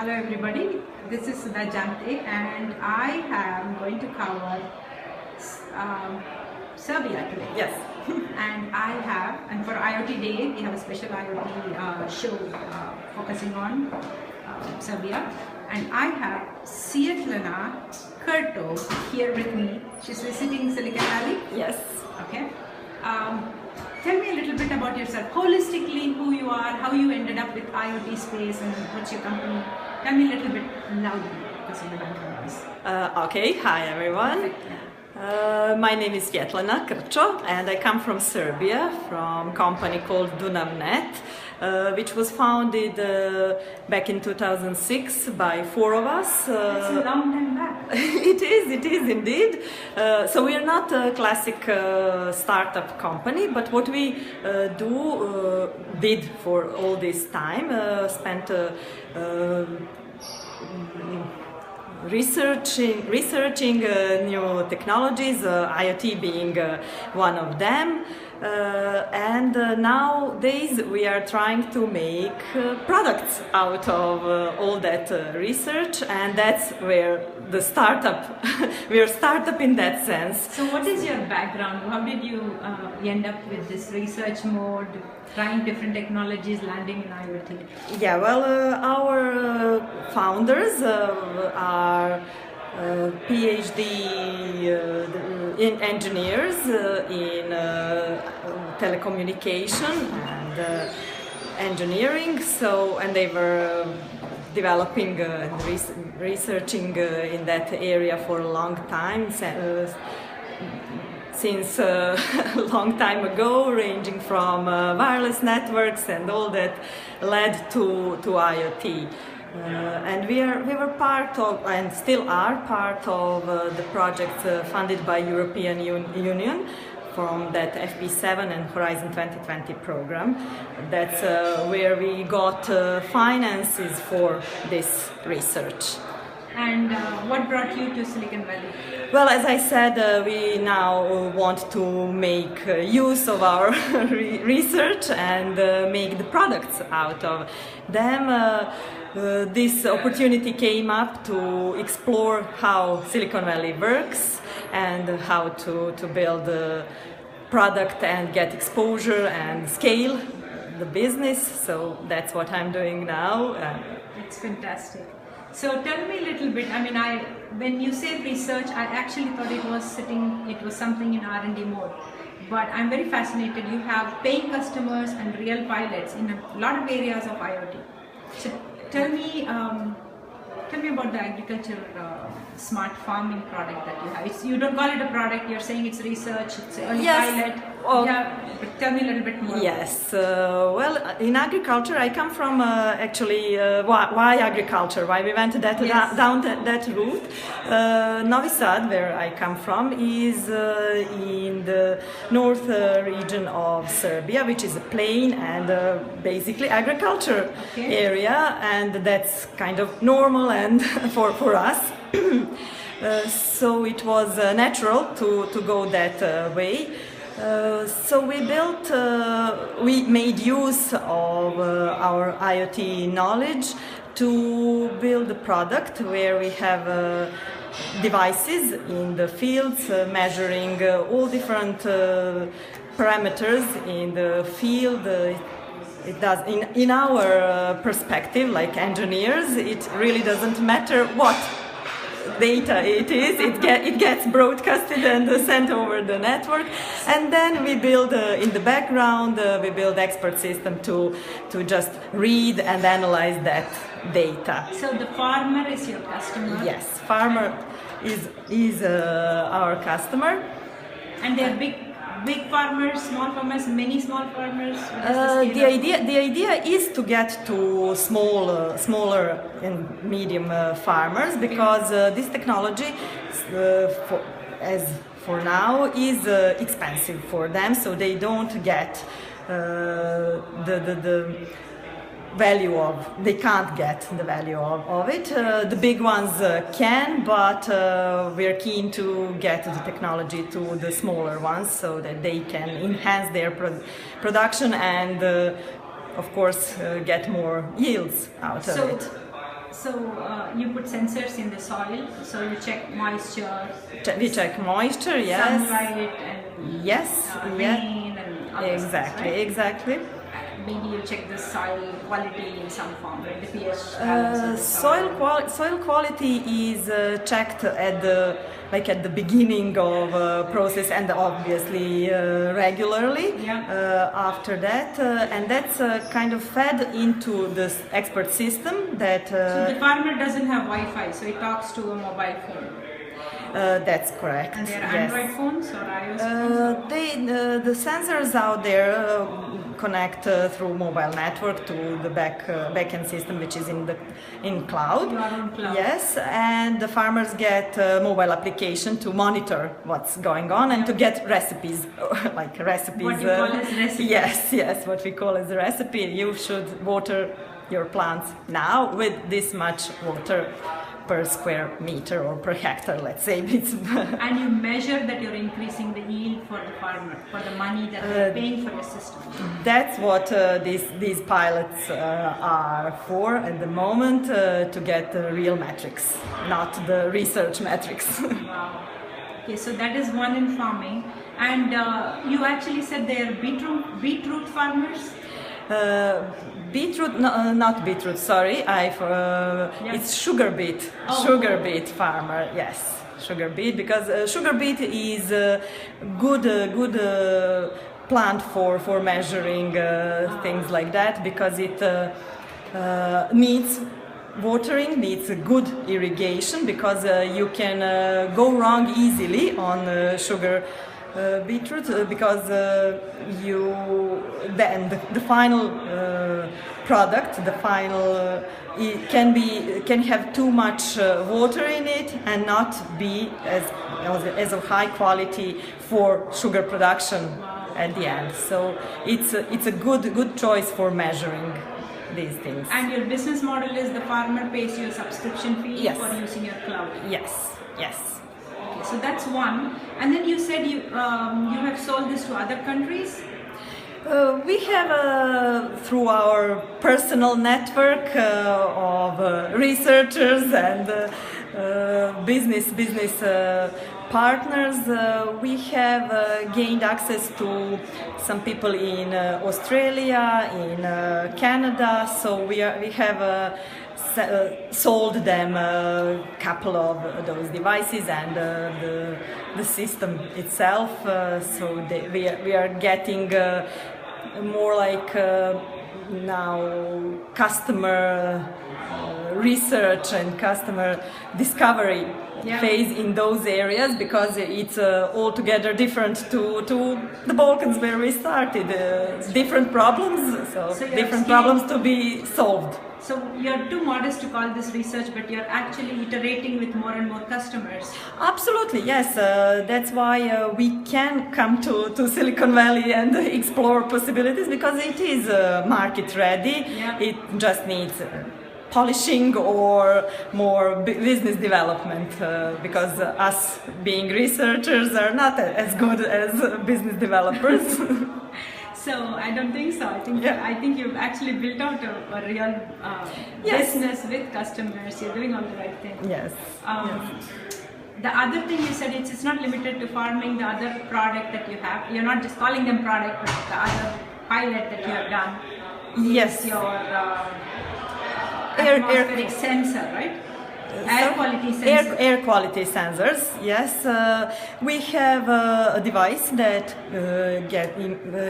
Hello everybody, this is Svjetlana and I am going to cover Serbia today. Yes. And for IoT Day, we have a special IoT show focusing on Serbia. And I have Svjetlana Krc here with me. She's visiting Silicon Valley. Yes. Okay. Tell me a little bit about yourself, holistically, who you are, how you ended up with IoT space, and what's your company. Tell me a little bit loudly because of the background noise. Okay, hi everyone. My name is Svjetlana Krc and I come from Serbia, from a company called DunavNET, which was founded back in 2006 by four of us. That's a long time back. It is indeed. So we are not a classic startup company, but what we did for all this time, spent researching new technologies, IoT being one of them, and nowadays we are trying to make products out of all that research, and that's where the startup, we are startup in that sense. So what is your background? How did you end up with this research mode, trying different technologies, landing in IoT? Yeah, well, our founders are PhD engineers in telecommunication and engineering. And they were developing and researching in that area for a long time. Since a long time ago, ranging from wireless networks and all that led to IoT. And we were part of, and still are part of, the projects funded by European Union from that FP7 and Horizon 2020 program. That's where we got finances for this research. And what brought you to Silicon Valley? Well, as I said, we now want to make use of our research and make the products out of them. This opportunity came up to explore how Silicon Valley works and how to build a product and get exposure and scale the business. So that's what I'm doing now. It's fantastic. So tell me a little bit. I mean, when you say research, I actually thought it was something in R&D mode. But I'm very fascinated. You have paying customers and real pilots in a lot of areas of IoT. So tell me about the agriculture smart farming product that you have. You don't call it a product. You're saying it's research. It's a pilot. But tell me a little bit more. Yes. Well, in agriculture, I come from actually. Why agriculture? Why we went down that route? Novi Sad, where I come from, is in the north region of Serbia, which is a plain and basically agriculture area, and that's kind of normal and for us. So it was natural to go that way. So we made use of our IoT knowledge to build a product where we have devices in the fields measuring all different parameters in the field. It does, in our perspective, like engineers, it really doesn't matter what data it is, it gets broadcasted and sent over the network, and then we build in the background we build expert system to just read and analyze that data. So the farmer is your customer? Yes, farmer is our customer. And they are big farmers, small farmers, many small farmers? The idea is to get to smaller and medium farmers, because this technology, for now, is expensive for them, so they don't get the value of, they can't get the value of it. The big ones can, but we're keen to get the technology to the smaller ones so that they can enhance their production and of course get more yields out of it. So you put sensors in the soil, so you check moisture. We check moisture, yes. Sunlight and yes, rain and other exactly, stuff, right? exactly. Maybe you check the soil quality in some form, right? The pH balance of the Soil quality is checked at the beginning of process, and obviously regularly. Yeah. After that, and that's kind of fed into this expert system that. So the farmer doesn't have Wi-Fi, so he talks to a mobile phone. That's correct. And they're yes. Android phones or iOS phones? The sensors out there connect through mobile network to the backend system, which is in cloud. You are on cloud. Yes, and the farmers get mobile application to monitor what's going on and to get recipes, like recipes. What you call as recipe. Yes, what we call as a recipe. You should water your plants now with this much water per square meter or per hectare, let's say. And you measure that you're increasing the yield for the farmer, for the money that they're paying for your system. That's what these pilots are for at the moment, to get the real metrics, not the research metrics. Wow. Okay, so that is one in farming. And you actually said they are beetroot farmers? Beetroot, no, not beetroot, sorry. It's sugar beet. Oh. Sugar beet farmer, yes. Sugar beet, because sugar beet is a good plant for measuring things like that, because it needs watering, needs good irrigation, because you can go wrong easily on sugar beetroot, because the final product, the final it can have too much water in it and not be as of high quality for sugar production at the end. So it's a good choice for measuring these things. And your business model is the farmer pays you a subscription fee Yes. for using your cloud. Yes. Okay, so that's one. And then you said you have sold this to other countries. We have, through our personal network of researchers and business partners, we have gained access to some people in Australia, in Canada. So we have sold them a couple of those devices and the system itself. So we are getting more like now customer research and customer discovery phase in those areas, because it's altogether different to the Balkans where we started. Different problems, so different problems to be solved. So you're too modest to call this research, but you're actually iterating with more and more customers. Absolutely, yes. That's why we can come to Silicon Valley and explore possibilities, because it is market ready. Yeah. It just needs polishing or more business development, because us being researchers are not as good as business developers. So I don't think so. I think you've actually built out a real business with customers. You're doing all the right thing. Yes. The other thing you said, it's not limited to farming. The other product that you have, you're not just calling them product, but the other pilot that you have done. Yes. Is your atmospheric sensor, right? Air quality sensors. Air quality sensors, yes. We have a device that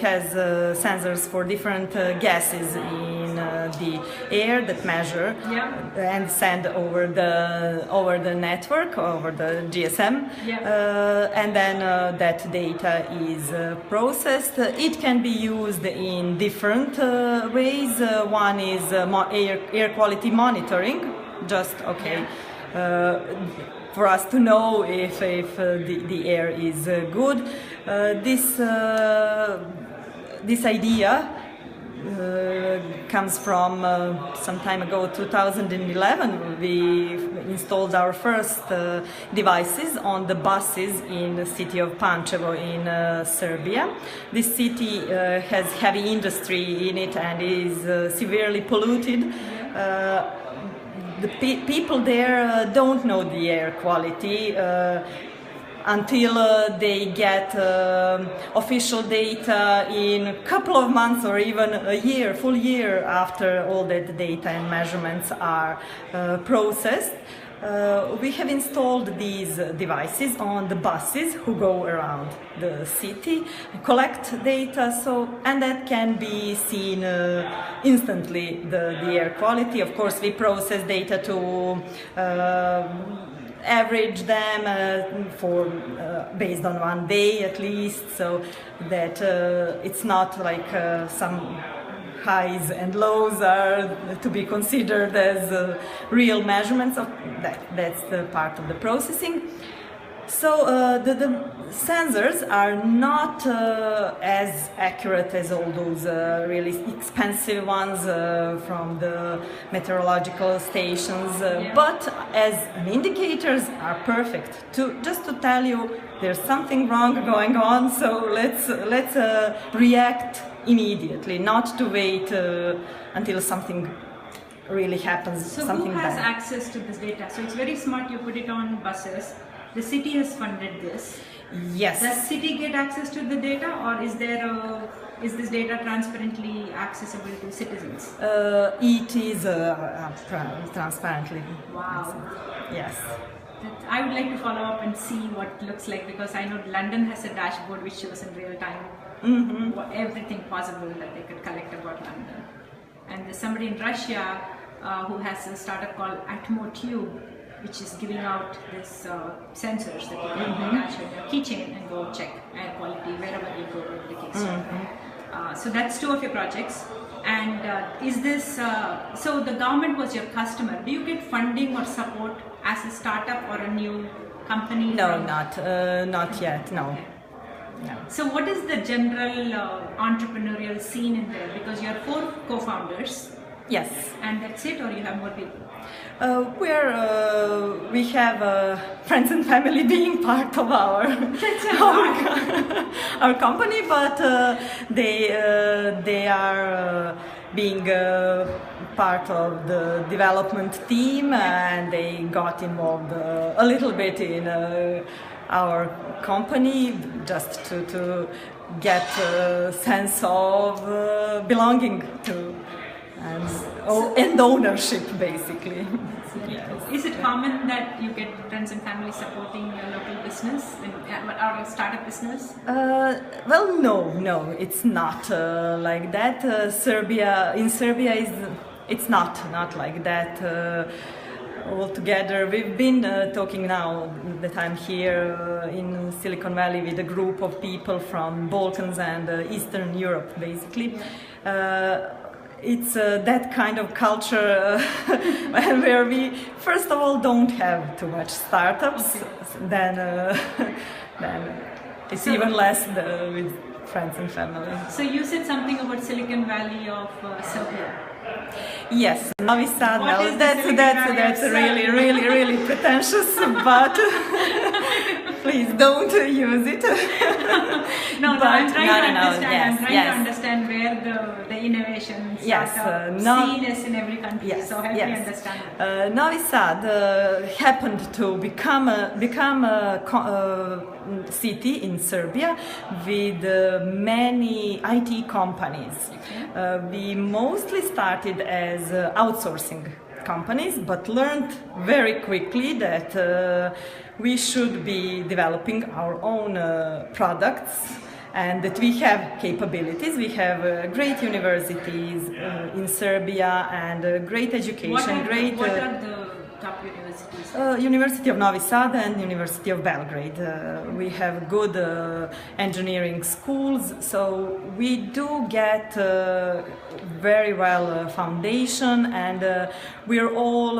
has sensors for different gases in the air that measure and send over the network, over the GSM, and then that data is processed. It can be used in different ways. One is air quality monitoring. Just for us to know if the air is good. This idea comes from some time ago, 2011. We installed our first devices on the buses in the city of Pančevo in Serbia. This city has heavy industry in it and is severely polluted. the people there don't know the air quality until they get official data in a couple of months or even a year, full year after all that data and measurements are processed. We have installed these devices on the buses who go around the city, collect data, and that can be seen instantly, the air quality. Of course, we process data to average them based on 1 day at least, so that it's not like some highs and lows are to be considered as real measurements of that. That's the part of the processing. So the sensors are not as accurate as all those really expensive ones from the meteorological stations, but as indicators are perfect. Just to tell you there's something wrong going on, so let's react immediately, not to wait until something really happens. So something who has bad. access to this data? So it's very smart, you put it on buses. The city has funded this. Yes. Does city get access to the data, or is this data transparently accessible to citizens? It is transparently. Wow. Yes. I would like to follow up and see what it looks like, because I know London has a dashboard which shows in real time everything possible that they could collect about London. And there's somebody in Russia who has a startup called AtmoTube, which is giving out this sensors that you can attach with your keychain and go check air quality wherever you go in the case. So that's 2 of your projects. And is this, so the government was your customer. Do you get funding or support as a startup or a new company? No, not yet, no. Okay. No. So what is the general entrepreneurial scene in there? Because you are 4 co-founders. Yes. And that's it, or you have more people? We have friends and family being part of our company, but they are being part of the development team, and they got involved a little bit in our company just to get a sense of belonging to and ownership, basically. Yes. Is it common that you get friends and family supporting your local business or a startup business? Well, no, it's not like that. In Serbia, it's not like that. Altogether, we've been talking now that I'm here in Silicon Valley with a group of people from Balkans and Eastern Europe, basically. It's that kind of culture where we, first of all, don't have too much startups, then it's even less with friends and family. So you said something about Silicon Valley of Serbia. Yes, Novi Sad. Well, that's really pretentious, but please don't use it. I'm trying to understand. Yes, I'm trying to understand where the innovation startup scene is in every country. So help me understand. Novi Sad happened to become a city in Serbia with many IT companies. We mostly started as outsourcing companies, but learned very quickly that we should be developing our own products, and that we have capabilities. We have great universities in Serbia and great education. What are the top universities? University of Novi Sad and University of Belgrade. We have good engineering schools, so we do get very well foundation, and we're all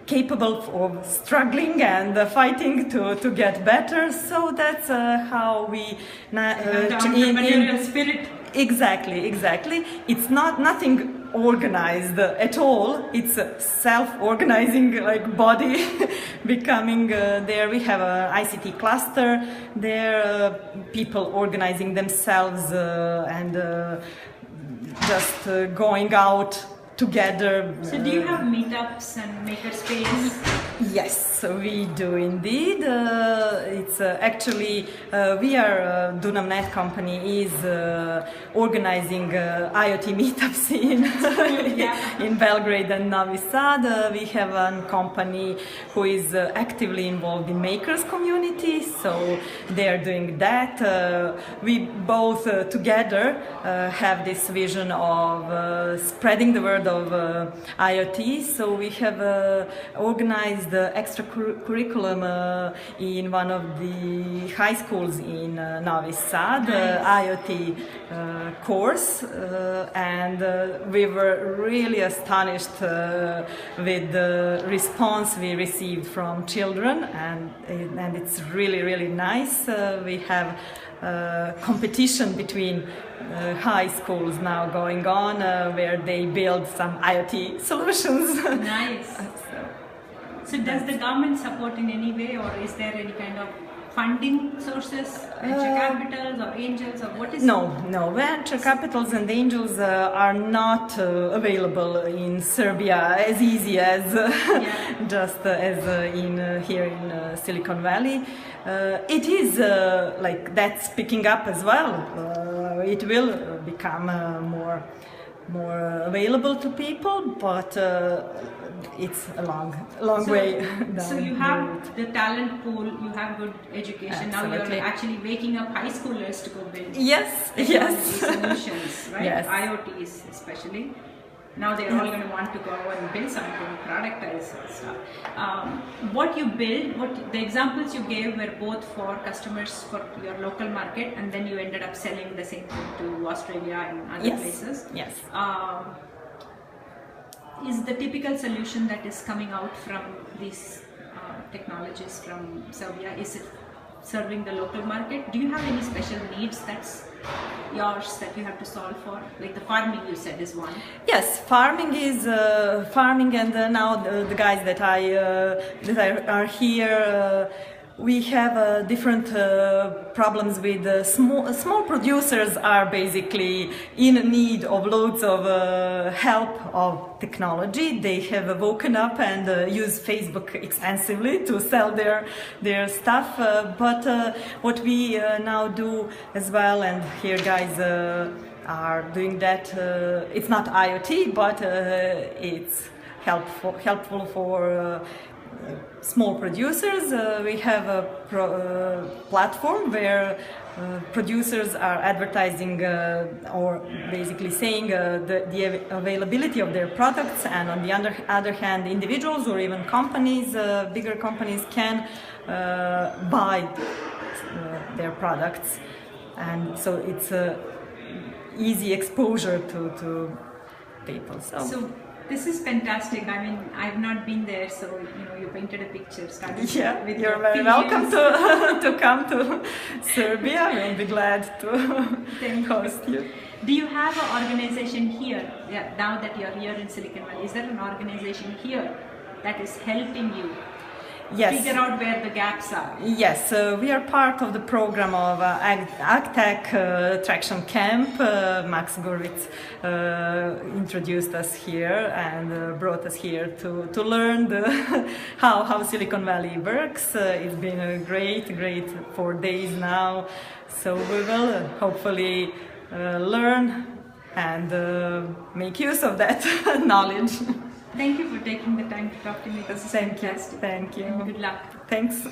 capable of struggling and fighting to get better. So that's how we entrepreneurial spirit. Exactly. It's nothing organized at all. It's a self-organizing body becoming there. We have an ICT cluster there, people organizing themselves and just going out together. So do you have meetups and makerspace? Yes, we do indeed. It's actually we are DunavNET company is organizing IoT meetups in Belgrade and Novi Sad. We have a company who is actively involved in makers community, so they are doing that. We both together have this vision of spreading the word of IoT. So we have organized the extra curriculum in one of the high schools in Novi Sad, IoT course, and we were really astonished with the response we received from children, and it's really nice. We have competition between high schools now going on where they build some IoT solutions. Nice. So does the government support in any way, or is there any kind of funding sources, venture capitals or angels, or what is No, venture capitals and angels are not available in Serbia as easy as just as here in Silicon Valley. It is like that's picking up as well. It will become more available to people, but it's a long way down. So you have the talent pool, you have good education. Absolutely. Now you're actually waking up high schoolers to go build yes solutions, right? Yes. IoTs especially. Now they're all going to want to go and build something, productize stuff. What you build, the examples you gave were both for customers for your local market, and then you ended up selling the same thing to Australia and other places. Yes. Is the typical solution that is coming out from these technologies from Serbia, is it serving the local market? Do you have any special needs that's yours that you have to solve for? Like the farming you said is one. Yes, farming is farming, and now the guys that are here. We have different problems with small producers are basically in need of loads of help of technology. They have woken up and use Facebook extensively to sell their stuff. But what we now do as well, and here guys are doing that. It's not IoT, but it's helpful for small producers. We have a platform where producers are advertising or basically saying the availability of their products, and on the other hand, individuals or even companies, bigger companies can buy their products, and so it's easy exposure to people. So this is fantastic. I mean, I've not been there, so you painted a picture. Yeah, with you're very welcome to come to Serbia. We'll be glad to host you. Do you have an organization here? Yeah, now that you're here in Silicon Valley, is there an organization here that is helping you figure out where the gaps are? Yes, we are part of the program of AgTech Traction Camp. Max Goritz introduced us here and brought us here to learn how Silicon Valley works. It's been a great 4 days now, so we will hopefully learn and make use of that knowledge. Thank you for taking the time to talk to me. This is fantastic. Thank you. And good luck. Thanks.